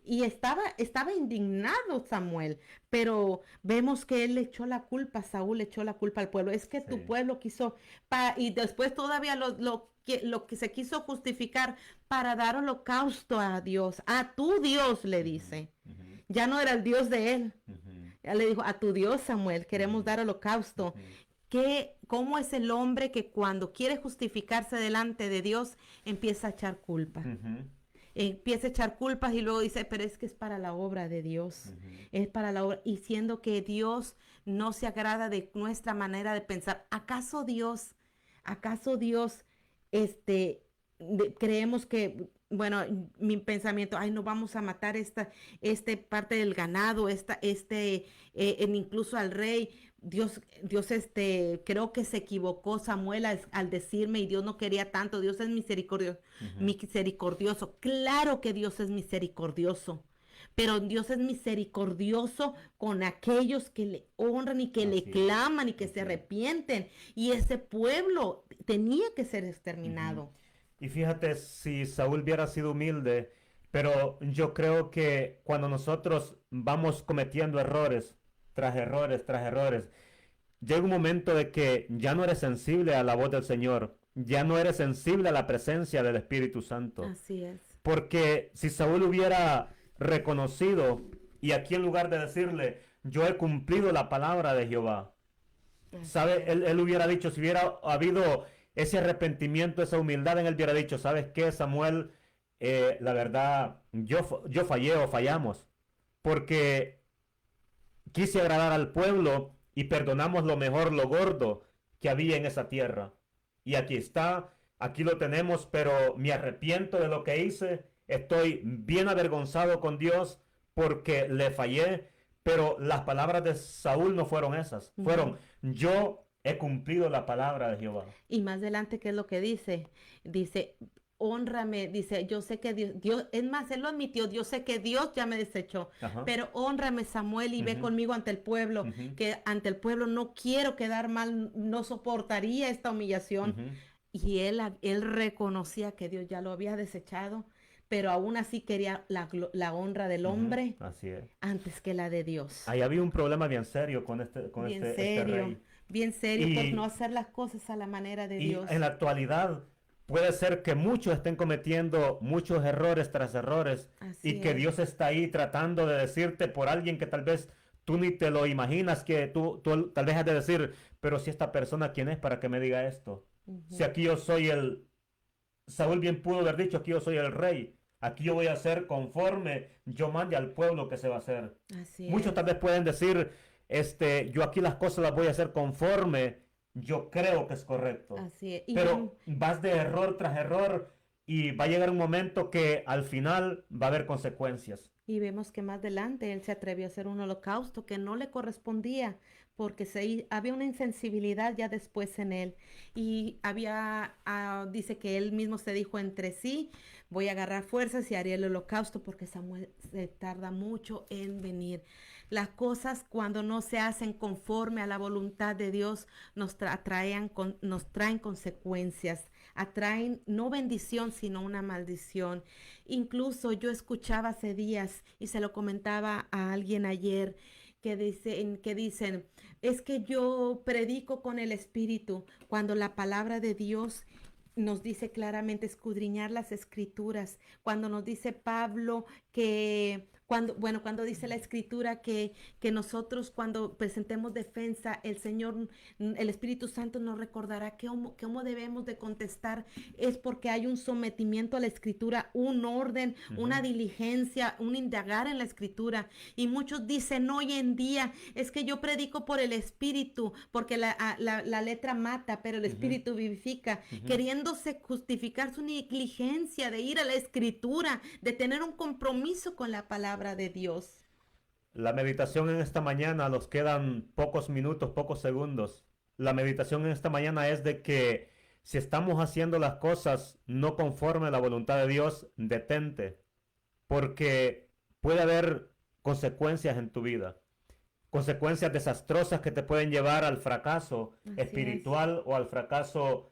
Y estaba indignado Samuel, pero vemos que él le echó la culpa, Saúl le echó la culpa al pueblo. Es que tu Sí. pueblo quiso, y después todavía lo que se quiso justificar para dar holocausto a Dios, a tu Dios le dice. Ujú. Ya no era el Dios de él. Ujú. Ya le dijo, a tu Dios Samuel, queremos Ujú. dar holocausto. Ujú. ¿Cómo es el hombre que cuando quiere justificarse delante de Dios empieza a echar culpa? Ujú. Empieza a echar culpas y luego dice, pero es que es para la obra de Dios, Ujú. es para la obra, y siendo que Dios no se agrada de nuestra manera de pensar, acaso Dios, creemos que, bueno, mi pensamiento, ay, no vamos a matar esta parte del ganado, incluso al rey. Dios, creo que se equivocó Samuel al decirme, y Dios no quería tanto. Dios es Ujú. misericordioso. Claro que Dios es misericordioso, pero Dios es misericordioso con aquellos que le honran y que Así le es, claman y que así se es. arrepienten. Y ese pueblo tenía que ser exterminado. Y fíjate si Saúl hubiera sido humilde, pero yo creo que cuando nosotros vamos cometiendo errores, tras errores, tras errores, llega un momento de que ya no eres sensible a la voz del Señor, ya no eres sensible a la presencia del Espíritu Santo. Así es. Porque si Saúl hubiera reconocido, y aquí en lugar de decirle, yo he cumplido la palabra de Jehová, ¿sabe? Él hubiera dicho, si hubiera habido ese arrepentimiento, esa humildad en él, hubiera dicho, ¿sabes qué, Samuel? La verdad, yo fallé o fallamos, porque quise agradar al pueblo y perdonamos lo mejor, lo gordo que había en esa tierra. Y aquí está, aquí lo tenemos, pero me arrepiento de lo que hice, estoy bien avergonzado con Dios porque le fallé, pero las palabras de Saúl no fueron esas, fueron, yo he cumplido la palabra de Jehová. Y más adelante, ¿qué es lo que dice? Dice, Hónrame, dice, yo sé que Dios, es más, él lo admitió, yo sé que Dios ya me desechó, Ajá. pero hónrame, Samuel, y ve Ujú. conmigo ante el pueblo, Ujú. que ante el pueblo no quiero quedar mal, no soportaría esta humillación. Ujú. Y él reconocía que Dios ya lo había desechado, pero aún así quería la honra del Ujú. hombre Así es. antes que la de Dios. Ahí había un problema bien serio con Bien este serio, rey. bien serio por no Y, hacer las cosas a la manera de y Dios. en la actualidad puede ser que muchos estén cometiendo muchos errores tras errores Así y que es. Dios está ahí tratando de decirte por alguien que tal vez tú ni te lo imaginas, que tú tal vez has de decir, pero si esta persona, ¿quién es para que me diga esto? Si Ujú. aquí yo soy Saúl bien pudo haber dicho, aquí yo soy el rey, aquí yo voy a hacer conforme yo mande al pueblo que se va a hacer. Así Muchos es. tal vez pueden decir, yo aquí las cosas las voy a hacer conforme yo creo que es correcto. Así es. Y Pero vas de error tras error y va a llegar un momento que al final va a haber consecuencias. Y vemos que más adelante él se atrevió a hacer un holocausto que no le correspondía porque había una insensibilidad ya después en él. Y dice que él mismo se dijo entre sí, voy a agarrar fuerzas y haré el holocausto porque Samuel se tarda mucho en venir. Las cosas cuando no se hacen conforme a la voluntad de Dios nos traen consecuencias, atraen no bendición sino una maldición. Incluso yo escuchaba hace días y se lo comentaba a alguien ayer que dicen, es que yo predico con el Espíritu cuando la palabra de Dios nos dice claramente escudriñar las escrituras, cuando nos dice Pablo cuando dice la escritura que nosotros cuando presentemos defensa, el Señor, el Espíritu Santo nos recordará cómo debemos de contestar, es porque hay un sometimiento a la escritura, un orden, una Ujú. diligencia, un indagar en la escritura. Y muchos dicen hoy en día, es que yo predico por el Espíritu, porque la letra mata, pero el Ujú. Espíritu vivifica, Ujú. queriéndose justificar su negligencia de ir a la escritura, de tener un compromiso con la palabra de Dios. La meditación en esta mañana, nos quedan pocos minutos, pocos segundos. La meditación en esta mañana es de que si estamos haciendo las cosas no conforme a la voluntad de Dios, detente, porque puede haber consecuencias en tu vida, consecuencias desastrosas que te pueden llevar al fracaso Así es. espiritual o al fracaso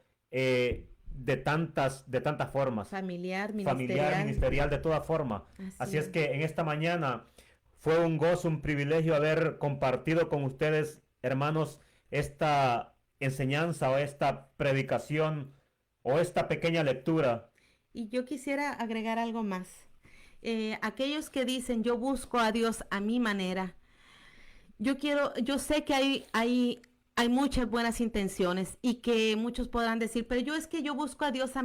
de tantas formas, Familiar, familiar, ministerial. ministerial, de toda forma. Así Así es es. que en esta mañana fue un gozo, un privilegio haber compartido con ustedes, hermanos, esta enseñanza o esta predicación o esta pequeña lectura. Y yo quisiera agregar algo más. Aquellos que dicen yo busco a Dios a mi manera, yo sé que hay muchas buenas intenciones y que muchos podrán decir, pero yo es que yo busco a Dios a